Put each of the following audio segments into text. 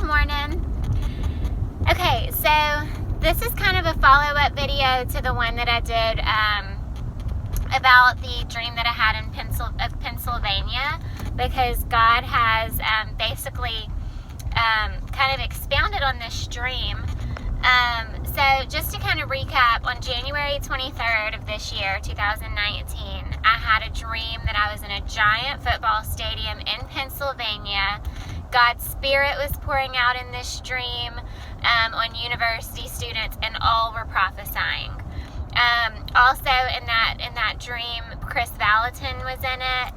morning. Okay, so this is kind of a follow-up video to the one that I did about the dream that I had in Pennsylvania, because God has basically kind of expounded on this dream. So just to kind of recap, on January 23rd of this year, 2019, I had a dream that I was in a giant football stadium in Pennsylvania. God's Spirit was pouring out in this dream on university students, and all were prophesying. Also in that dream, Chris Valentin was in it.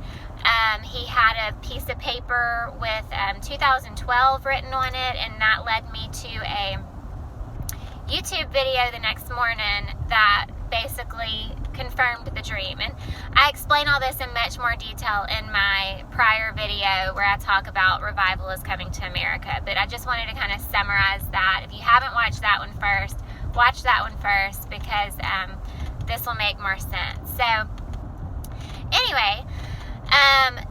He had a piece of paper with 2012 written on it, and that led me to a YouTube video the next morning that basically confirmed the dream. And I explain all this in much more detail in my prior video where I talk about revival is coming to America. But I just wanted to kind of summarize that. If you haven't watched that one first, watch that one first, because this will make more sense. So anyway,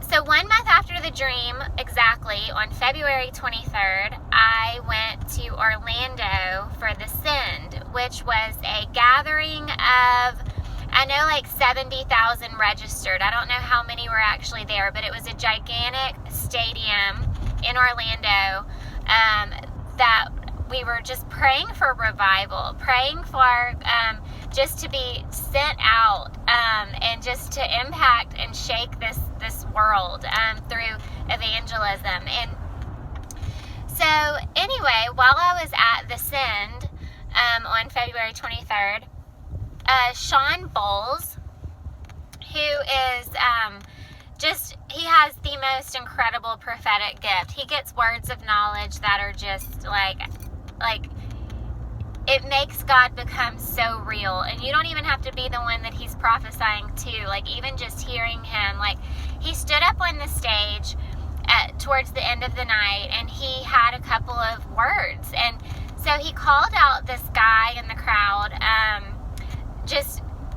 so 1 month after the dream, exactly, on February 23rd, I went to Orlando for the Send, which was a gathering of, I know, like 70,000 registered. I don't know how many were actually there, but it was a gigantic stadium in Orlando that we were just praying for revival, praying for just to be sent out and just to impact and shake this world through evangelism. And so anyway, while I was at the Send on February 23rd, Shawn Bolz, who is he has the most incredible prophetic gift. He gets words of knowledge that are just like it makes God become so real, and you don't even have to be the one that he's prophesying to. Like, even just hearing him, like, he stood up on the stage towards the end of the night, and he had a couple of words, and so he called out this guy in the crowd.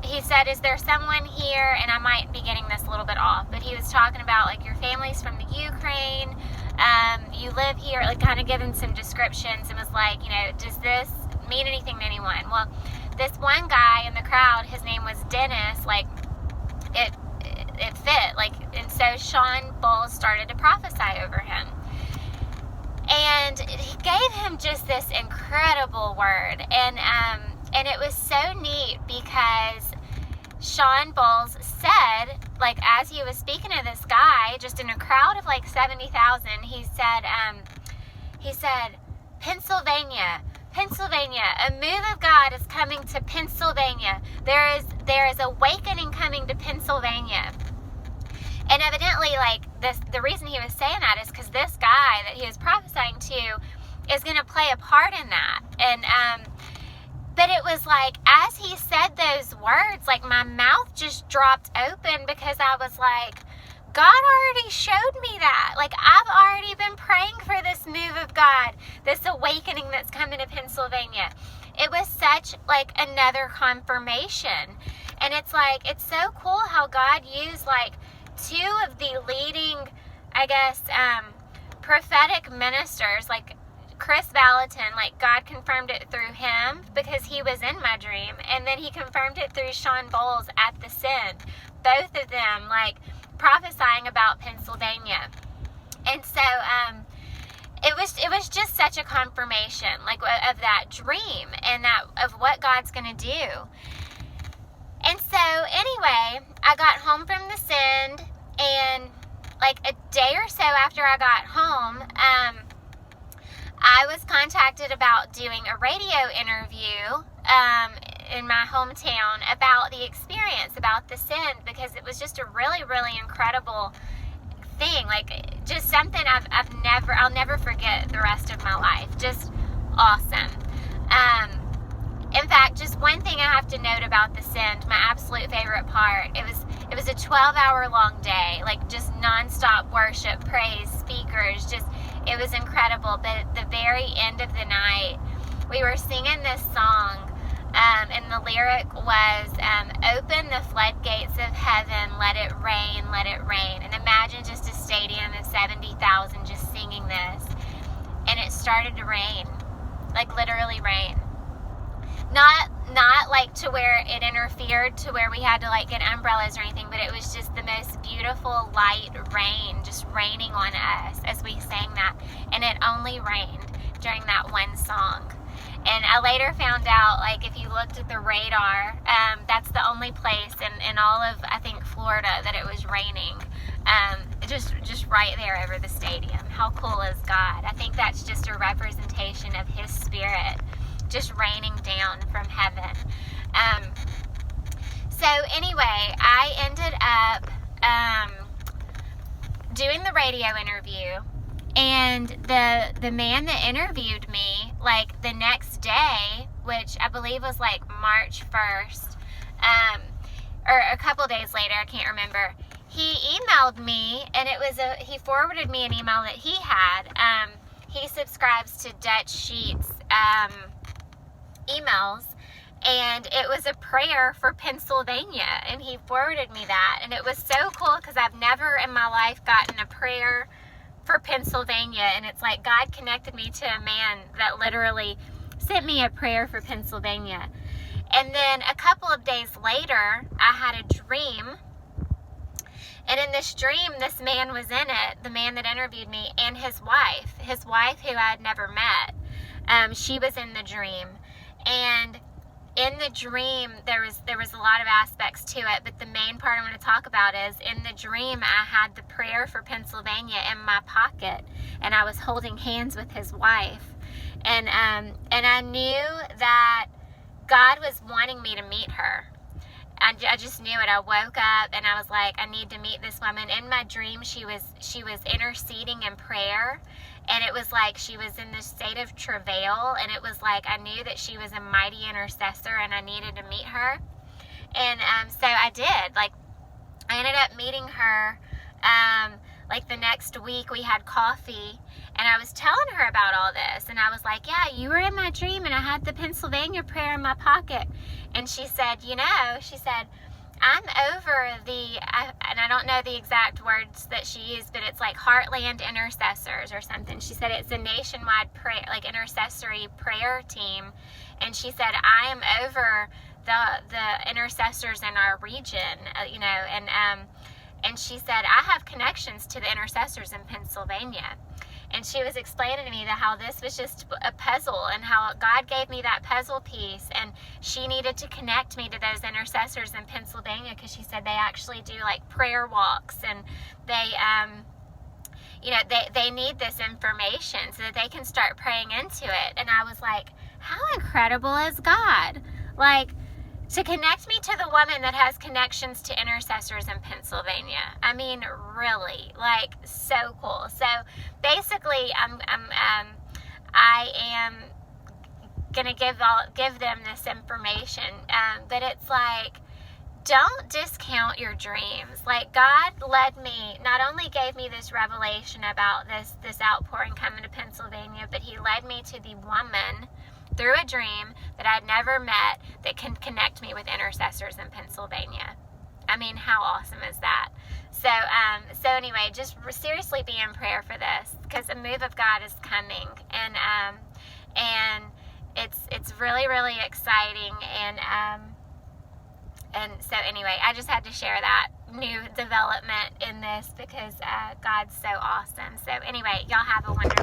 He said, "Is there someone here?" And I might be getting this a little bit off, but he was talking about, like, your family's from the Ukraine, you live here, like, kind of giving some descriptions, and was like, does this mean anything to anyone? Well, this one guy in the crowd, his name was Dennis, like, it fit, like, and so Shawn Bolz started to prophesy over him. And he gave him just this incredible word, and it was so neat because Shawn Bolz said, like, as he was speaking to this guy, just in a crowd of like 70,000, he said, Pennsylvania, a move of God is coming to Pennsylvania. There is awakening coming to Pennsylvania. And evidently, like, the reason he was saying that is because this guy that he was prophesying to is going to play a part in that. And but it was like, as he said those words, like, my mouth just dropped open, because I was like, God already showed me that. Like, I've already been praying for this move of God, this awakening that's coming to Pennsylvania. It was such, like, another confirmation. And it's like, it's so cool how God used, like, two of the leading, I guess, prophetic ministers, like Chris Valentin, like, God confirmed it through him because he was in my dream, and then he confirmed it through Shawn Bolz at the Send. Both of them, like, prophesying about Pennsylvania. And so it was just such a confirmation, like, of that dream and that of what God's gonna do. And so anyway, I got home from the Send, and like a day or so after I got home, I was contacted about doing a radio interview in my hometown about the experience, about the Send, because it was just a really, really incredible thing. Like, just something I'll never forget the rest of my life. Just awesome. In fact, just one thing I have to note about the Send, my absolute favorite part, it was a 12-hour long day, like, just nonstop worship, praise, speakers, just, it was incredible. But at the very end of the night, we were singing this song, and the lyric was, open the floodgates of heaven, let it rain, let it rain. And imagine just a stadium of 70,000 just singing this. And it started started to rain, like literally rain. Not like to where it interfered to where we had to like get umbrellas or anything, but it was just the most beautiful light rain just raining on us as we sang that. And it only rained during that one song. And I later found out, like, if you looked at the radar, that's the only place in all of, I think, Florida that it was raining. Just right there over the stadium. How cool is God? I think that's just a representation of His Spirit just raining down from heaven. So anyway, I ended up doing the radio interview, and the man that interviewed me, like the next day, which I believe was like March 1st, or a couple days later, I can't remember, he emailed me, and he forwarded me an email that he had. He subscribes to Dutch Sheets emails, and it was a prayer for Pennsylvania, and he forwarded me that, and it was so cool because I've never in my life gotten a prayer for Pennsylvania, and it's like God connected me to a man that literally sent me a prayer for Pennsylvania. And then a couple of days later, I had a dream, and in this dream, this man was in it, the man that interviewed me, and his wife who I had never met. She was in the dream. And in the dream, there was a lot of aspects to it, but the main part I'm going to talk about is in the dream, I had the prayer for Pennsylvania in my pocket, and I was holding hands with his wife, and I knew that God was wanting me to meet her. I just knew it. I woke up and I was like, I need to meet this woman. In my dream, she was interceding in prayer, and it was like she was in this state of travail, and it was like I knew that she was a mighty intercessor and I needed to meet her. And so I did. Like, I ended up meeting her. Like the next week we had coffee, and I was telling her about all this, and I was like, yeah, you were in my dream and I had the Pennsylvania prayer in my pocket. And she said, I'm over and I don't know the exact words that she used, but it's like Heartland Intercessors or something. She said it's a nationwide prayer, like intercessory prayer team. And she said, I am over the intercessors in our region, and she said, I have connections to the intercessors in Pennsylvania. And she was explaining to me that how this was just a puzzle, and how God gave me that puzzle piece, and she needed to connect me to those intercessors in Pennsylvania, because she said they actually do like prayer walks, and they need this information so that they can start praying into it. And I was like, how incredible is God? Like, to connect me to the woman that has connections to intercessors in Pennsylvania. I mean, really, like, so cool. So basically, I am gonna give them this information, but it's like, don't discount your dreams. Like, God led me, not only gave me this revelation about this outpouring coming to Pennsylvania, but He led me to the woman through a dream that I'd never met that can connect me with intercessors in Pennsylvania. I mean, how awesome is that? So anyway, just seriously be in prayer for this, because a move of God is coming, and it's really, really exciting, and so anyway, I just had to share that new development in this, because God's so awesome. So anyway, y'all have a wonderful